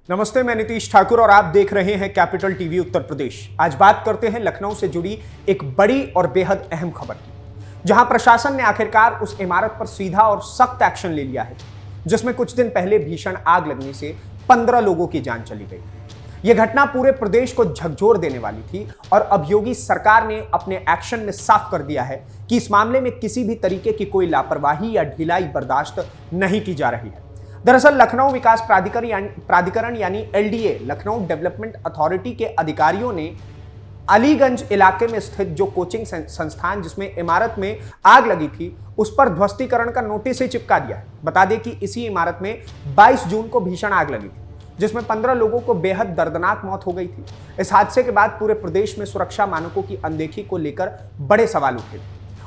नमस्ते, मैं नीतीश ठाकुर और आप देख रहे हैं कैपिटल टीवी उत्तर प्रदेश। आज बात करते हैं लखनऊ से जुड़ी एक बड़ी और बेहद अहम खबर की, जहां प्रशासन ने आखिरकार उस इमारत पर सीधा और सख्त एक्शन ले लिया है जिसमें कुछ दिन पहले भीषण आग लगने से 15 लोगों की जान चली गई। यह घटना पूरे प्रदेश को झकझोर देने वाली थी और अब योगी सरकार ने अपने एक्शन में साफ कर दिया है कि इस मामले में किसी भी तरीके की कोई लापरवाही या ढिलाई बर्दाश्त नहीं की जा रही है। दरअसल लखनऊ विकास प्राधिकरण यानी एलडीए, लखनऊ डेवलपमेंट अथॉरिटी के अधिकारियों ने अलीगंज इलाके में स्थित जो कोचिंग संस्थान जिसमें इमारत में आग लगी थी उस पर ध्वस्तीकरण का नोटिस ही चिपका दिया है। बता दें कि इसी इमारत में 22 जून को भीषण आग लगी थी जिसमें 15 लोगों को बेहद दर्दनाक मौत हो गई थी। इस हादसे के बाद पूरे प्रदेश में सुरक्षा मानकों की अनदेखी को लेकर बड़े सवाल उठे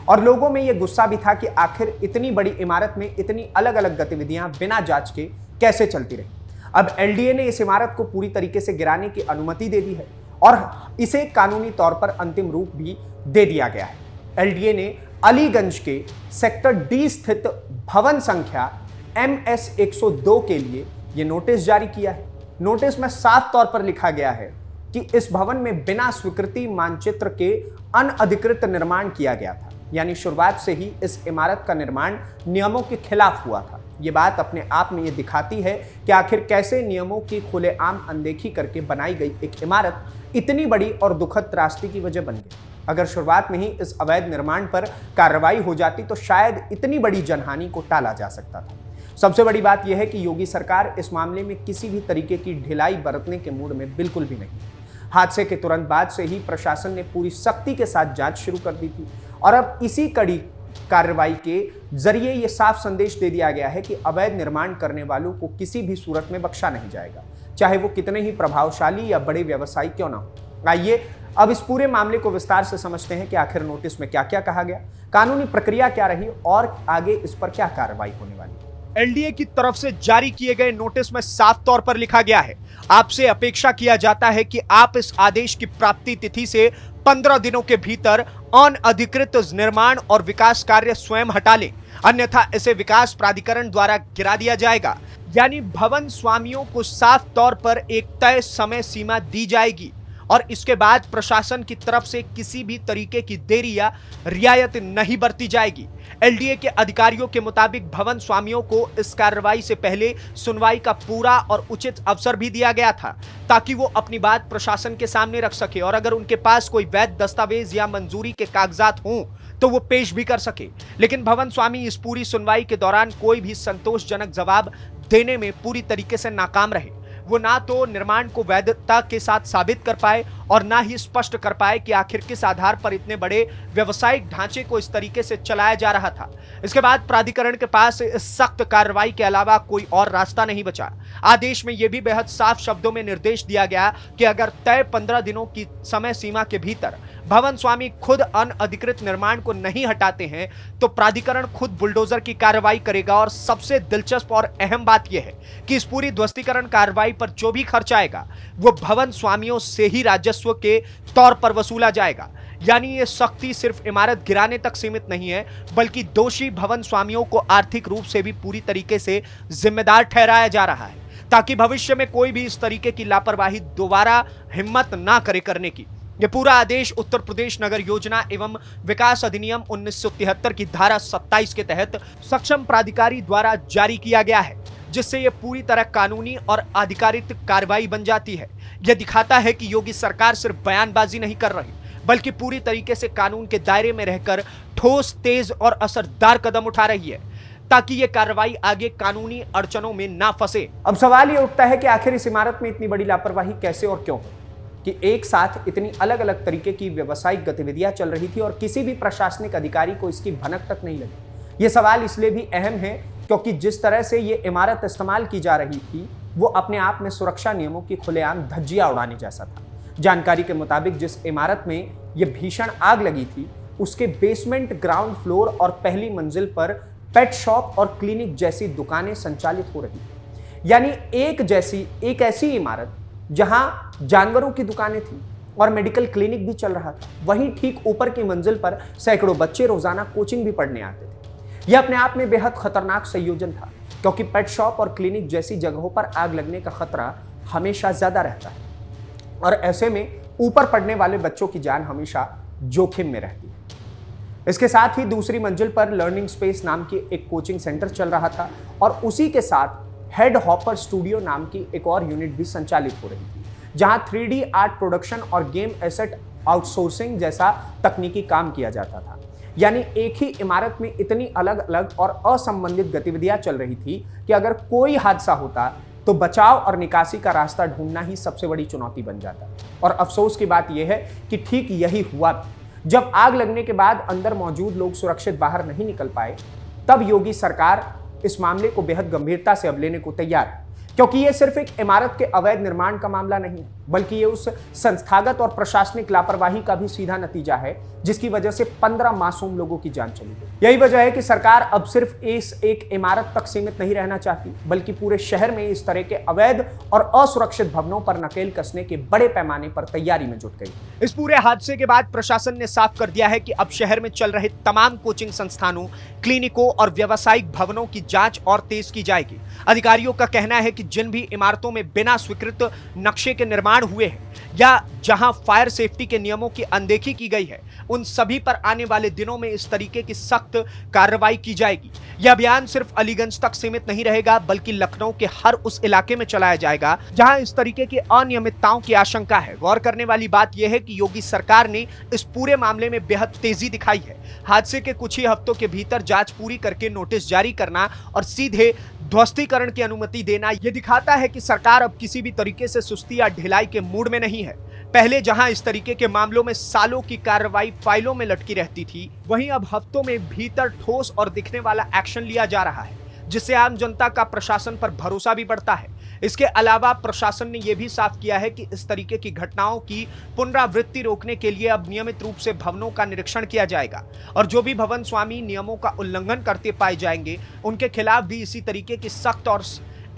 और लोगों में यह गुस्सा भी था कि आखिर इतनी बड़ी इमारत में इतनी अलग अलग गतिविधियां बिना जांच के कैसे चलती रही। अब एलडीए ने इस इमारत को पूरी तरीके से गिराने की अनुमति दे दी है और इसे कानूनी तौर पर अंतिम रूप भी दे दिया गया है। एलडीए ने अलीगंज के सेक्टर डी स्थित भवन संख्या MS 102 के लिए यह नोटिस जारी किया है। नोटिस में साफ तौर पर लिखा गया है कि इस भवन में बिना स्वीकृति मानचित्र के अनअधिकृत निर्माण किया गया था, यानी शुरुआत से ही इस इमारत का निर्माण नियमों के खिलाफ हुआ था। ये बात अपने आप में ये दिखाती है कि आखिर कैसे नियमों की खुलेआम अनदेखी करके बनाई गई एक इमारत इतनी बड़ी और दुखद त्रासदी की वजह बन गई। अगर शुरुआत में ही इस अवैध निर्माण पर कार्रवाई हो जाती तो शायद इतनी बड़ी जनहानि को टाला जा सकता था। सबसे बड़ी बात यह है कि योगी सरकार इस मामले में किसी भी तरीके की ढिलाई बरतने के मूड में बिल्कुल भी नहीं। हादसे के तुरंत बाद से ही प्रशासन ने पूरी सख्ती के साथ जांच शुरू कर दी थी और अब इसी कड़ी कार्रवाई के जरिए यह साफ संदेश दे दिया गया है कि अवैध निर्माण करने वालों को किसी भी सूरत में बख्शा नहीं जाएगा, चाहे वो कितने ही प्रभावशाली या बड़े व्यवसायी क्यों ना हो। आइए अब इस पूरे मामले को विस्तार से समझते हैं कि आखिर नोटिस में क्या क्या कहा गया, कानूनी प्रक्रिया क्या रही और आगे इस पर क्या कार्रवाई होने वाली है। एलडीए की तरफ से जारी किए गए नोटिस में साफ तौर पर लिखा गया है, आपसे अपेक्षा किया जाता है कि आप इस आदेश की प्राप्ति तिथि से 15 दिनों के भीतर अनअधिकृत निर्माण और विकास कार्य स्वयं हटा लें, अन्यथा इसे विकास प्राधिकरण द्वारा गिरा दिया जाएगा। यानी भवन स्वामियों को साफ तौर पर एक तय समय सीमा दी जाएगी और इसके बाद प्रशासन की तरफ से किसी भी तरीके की देरी या रियायत नहीं बरती जाएगी। एलडीए के अधिकारियों के मुताबिक भवन स्वामियों को इस कार्रवाई से पहले सुनवाई का पूरा और उचित अवसर भी दिया गया था ताकि वो अपनी बात प्रशासन के सामने रख सके और अगर उनके पास कोई वैध दस्तावेज या मंजूरी के कागजात हों तो वो पेश भी कर सके। लेकिन भवन स्वामी इस पूरी सुनवाई के दौरान कोई भी संतोषजनक जवाब देने में पूरी तरीके से नाकाम रहे। वो ना तो निर्माण को वैधता के साथ साबित कर पाए और ना ही स्पष्ट कर पाए कि आखिर किस आधार पर इतने बड़े व्यवसायिक ढांचे को इस तरीके से चलाया जा रहा था। इसके बाद प्राधिकरण के पास इस सख्त कार्रवाई के अलावा कोई और रास्ता नहीं बचा। आदेश में यह भी बेहद साफ शब्दों में निर्देश दिया गया कि अगर तय 15 दिनों की समय सीमा के भीतर भवन स्वामी खुद अनअधिकृत निर्माण को नहीं हटाते हैं तो प्राधिकरण खुद बुलडोजर की कार्रवाई करेगा। और सबसे दिलचस्प और अहम बात यह है कि इस पूरी ध्वस्तीकरण कार्रवाई पर जो भी खर्च आएगा वो भवन स्वामियों से ही राजस्व के तौर पर वसूला जाएगा। यानी ये सख्ती सिर्फ इमारत गिराने तक सीमित नहीं है बल्कि दोषी भवन स्वामियों को आर्थिक रूप से भी पूरी तरीके से जिम्मेदार ठहराया जा रहा है ताकि भविष्य में कोई भी इस तरीके की लापरवाही दोबारा हिम्मत ना करे करने की। यह पूरा आदेश उत्तर प्रदेश नगर योजना एवं विकास अधिनियम 1973 की धारा 27 के तहत सक्षम प्राधिकारी द्वारा जारी किया गया है, जिससे यह पूरी तरह कानूनी और आधिकारिक कार्रवाई बन जाती है। यह दिखाता है कि योगी सरकार सिर्फ बयानबाजी नहीं कर रही बल्कि पूरी तरीके से कानून के दायरे में रहकर ठोस, तेज और असरदार कदम उठा रही है ताकि यह कार्रवाई आगे कानूनी अड़चनों में ना फंसे। अब सवाल यह उठता है कि आखिर इस इमारत में इतनी बड़ी लापरवाही कैसे और क्यों कि एक साथ इतनी अलग अलग तरीके की व्यावसायिक गतिविधियां चल रही थी और किसी भी प्रशासनिक अधिकारी को इसकी भनक तक नहीं लगी। यह सवाल इसलिए भी अहम है क्योंकि जिस तरह से यह इमारत इस्तेमाल की जा रही थी वो अपने आप में सुरक्षा नियमों की खुलेआम धज्जियां उड़ाने जैसा था। जानकारी के मुताबिक जिस इमारत में यह भीषण आग लगी थी उसके बेसमेंट, ग्राउंड फ्लोर और पहली मंजिल पर पेट शॉप और क्लिनिक जैसी दुकानें संचालित हो रही थी। यानी एक ऐसी इमारत जहां जानवरों की दुकानें थी और मेडिकल क्लिनिक भी चल रहा था, वहीं ठीक ऊपर की मंजिल पर सैकड़ों बच्चे रोजाना कोचिंग भी पढ़ने आते थे। यह अपने आप में बेहद खतरनाक संयोजन था क्योंकि पेट शॉप और क्लिनिक जैसी जगहों पर आग लगने का खतरा हमेशा ज्यादा रहता है और ऐसे में ऊपर पढ़ने वाले बच्चों की जान हमेशा जोखिम में रहती है। इसके साथ ही दूसरी मंजिल पर लर्निंग स्पेस नाम की एक कोचिंग सेंटर चल रहा था और उसी के साथ हेड हॉपर स्टूडियो नाम की एक और यूनिट भी संचालित हो रही थी, जहां 3D आर्ट प्रोडक्शन और गेम एसेट आउटसोर्सिंग जैसा तकनीकी काम किया जाता था। यानी एक ही इमारत में इतनी अलग अलग और असंबंधित गतिविधियां चल रही थी कि अगर कोई हादसा होता तो बचाव और निकासी का रास्ता ढूंढना ही सबसे बड़ी चुनौती बन जाता। और अफसोस की बात यह है कि ठीक यही हुआ। जब आग लगने के बाद अंदर मौजूद लोग सुरक्षित बाहर नहीं निकल पाए, तब योगी सरकार इस मामले को बेहद गंभीरता से अब लेने को तैयार है, क्योंकि यह सिर्फ एक इमारत के अवैध निर्माण का मामला नहीं है, बल्कि यह उस संस्थागत और प्रशासनिक लापरवाही का भी सीधा नतीजा है जिसकी वजह से 15 मासूम लोगों की जान चली गई। यही वजह है कि सरकार अब सिर्फ इस एक इमारत तक सीमित नहीं रहना चाहती, बल्कि पूरे शहर में इस तरह के अवैध और असुरक्षित भवनों पर नकेल कसने के बड़े पैमाने पर तैयारी में जुट गई। इस पूरे हादसे के बाद प्रशासन ने साफ कर दिया है कि अब शहर में चल रहे तमाम कोचिंग संस्थानों, क्लिनिकों और व्यावसायिक भवनों की जांच और तेज की जाएगी। अधिकारियों का कहना है कि जिन भी इमारतों में बिना स्वीकृत नक्शे के निर्माण हुए हैं या जहां फायर सेफ्टी के नियमों की अनदेखी की गई है, उन सभी पर आने वाले दिनों में इस तरीके की सख्त कार्रवाई की जाएगी। यह अभियान सिर्फ अलीगंज तक सीमित नहीं रहेगा, बल्कि लखनऊ के हर उस इलाके में चलाया जाएगा जहां इस तरीके की अनियमितताओं की आशंका है। गौर करने वाली बात यह है कि योगी सरकार ने इस पूरे मामले में बेहद तेजी दिखाई है। हादसे के कुछ ही हफ्तों के भीतर जांच पूरी करके नोटिस जारी करना और सीधे ध्वस्तीकरण की अनुमति देना यह दिखाता है कि सरकार अब किसी भी तरीके से सुस्ती या ढिलाई के मूड में नहीं है। पहले जहां इस तरीके के मामलों में सालों की कार्रवाई फाइलों में लटकी रहती थी, वहीं अब हफ्तों में भीतर ठोस और दिखने वाला एक्शन लिया जा रहा है, जिससे आम जनता का प्रशासन पर भरोसा भी बढ़ता है। इसके अलावा प्रशासन ने यह भी साफ किया है कि इस तरीके की घटनाओं की पुनरावृत्ति रोकने के लिए अब नियमित रूप से भवनों का निरीक्षण किया जाएगा और जो भी भवन स्वामी नियमों का उल्लंघन करते पाए जाएंगे, उनके खिलाफ भी इसी तरीके की सख्त और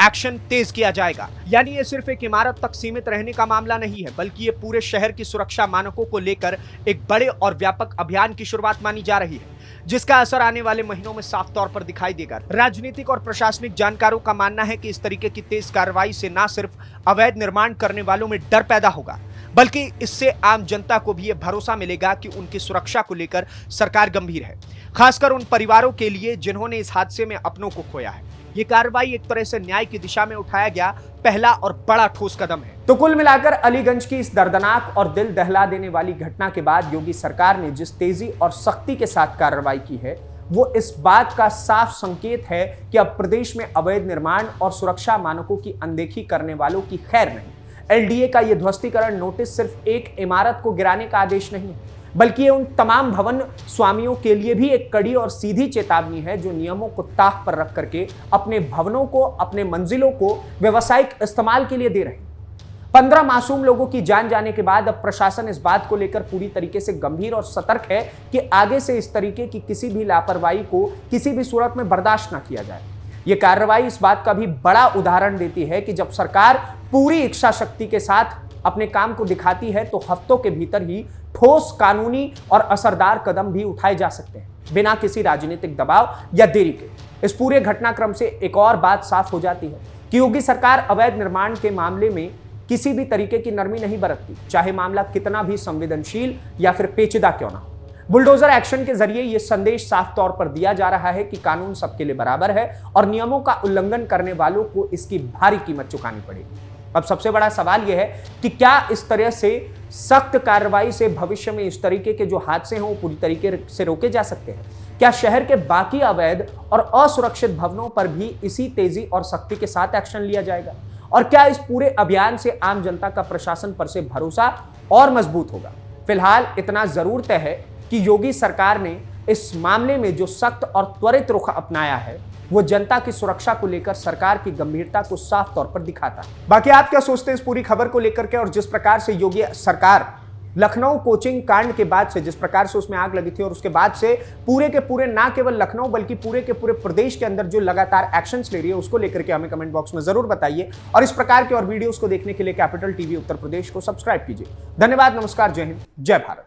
एक्शन तेज किया जाएगा। यानी ये सिर्फ एक इमारत तक सीमित रहने का मामला नहीं है, बल्कि ये पूरे शहर की सुरक्षा मानकों को लेकर एक बड़े और व्यापक अभियान की शुरुआत मानी जा रही है, जिसका असर आने वाले महीनों में साफ तौर पर दिखाई देगा। राजनीतिक और प्रशासनिक जानकारों का मानना है कि इस तरीके की तेज कार्रवाई से न सिर्फ अवैध निर्माण करने वालों में डर पैदा होगा, बल्कि इससे आम जनता को भी यह भरोसा मिलेगा कि उनकी सुरक्षा को लेकर सरकार गंभीर है, खासकर उन परिवारों के लिए जिन्होंने इस हादसे में अपनों को खोया है। ये कार्रवाई एक तरह से न्याय की दिशा में उठाया गया पहला और बड़ा ठोस कदम है। तो कुल मिलाकर अलीगंज की इस दर्दनाक और दिल दहला देने वाली घटना के बाद योगी सरकार ने जिस तेजी और सख्ती के साथ कार्रवाई की है, वो इस बात का साफ संकेत है कि अब प्रदेश में अवैध निर्माण और सुरक्षा मानकों की अनदेखी करने वालों की खैर नहीं। एलडीए का यह ध्वस्तीकरण नोटिस सिर्फ एक इमारत को गिराने का आदेश नहीं है, बल्कि ये उन तमाम भवन स्वामियों के लिए भी एक कड़ी और सीधी चेतावनी है जो नियमों को ताक पर रख करके अपने भवनों को, अपने मंजिलों को व्यावसायिक इस्तेमाल के लिए दे रहे हैं। 15 मासूम लोगों की जान जाने के बाद अब प्रशासन इस बात को लेकर पूरी तरीके से गंभीर और सतर्क है कि आगे से इस तरीके की किसी भी लापरवाही को किसी भी सूरत में बर्दाश्त न किया जाए। यह कार्रवाई इस बात का भी बड़ा उदाहरण देती है कि जब सरकार पूरी इच्छा शक्ति के साथ अपने काम को दिखाती है तो हफ्तों के भीतर ही ठोस, कानूनी और असरदार कदम भी उठाए जा सकते हैं बिना किसी राजनीतिक दबाव या देरी के। इस पूरे घटनाक्रम से एक और बात साफ हो जाती है कि योगी सरकार अवैध निर्माण के मामले में किसी भी तरीके की नरमी नहीं बरतती, चाहे मामला कितना भी संवेदनशील या फिर पेचीदा क्यों ना हो। बुलडोजर एक्शन के जरिए यह संदेश साफ तौर पर दिया जा रहा है कि कानून सबके लिए बराबर है और नियमों का उल्लंघन करने वालों को इसकी भारी कीमत चुकानी पड़ेगी। अब सबसे बड़ा सवाल यह है कि क्या इस तरह से सख्त कार्रवाई से भविष्य में इस तरीके के जो हादसे हैं वो पूरी तरीके से रोके जा सकते हैं? क्या शहर के बाकी अवैध और असुरक्षित भवनों पर भी इसी तेजी और सख्ती के साथ एक्शन लिया जाएगा? और क्या इस पूरे अभियान से आम जनता का प्रशासन पर से भरोसा और मजबूत होगा? फिलहाल इतना जरूर तय है कि योगी सरकार ने इस मामले में जो सख्त और त्वरित रुख अपनाया है वो जनता की सुरक्षा को लेकर सरकार की गंभीरता को साफ तौर पर दिखाता है। बाकी आप क्या सोचते हैं इस पूरी खबर को लेकर के? और जिस प्रकार से योगी सरकार लखनऊ कोचिंग कांड के बाद से जिस प्रकार से उसमें आग लगी थी और उसके बाद से पूरे के पूरे ना केवल लखनऊ बल्कि पूरे के पूरे प्रदेश के अंदर जो लगातार एक्शंस ले रही है उसको लेकर के हमें कमेंट बॉक्स में जरूर बताइए। और इस प्रकार के और वीडियोस को देखने के लिए कैपिटल टीवी उत्तर प्रदेश को सब्सक्राइब कीजिए। धन्यवाद, नमस्कार, जय हिंद, जय भारत।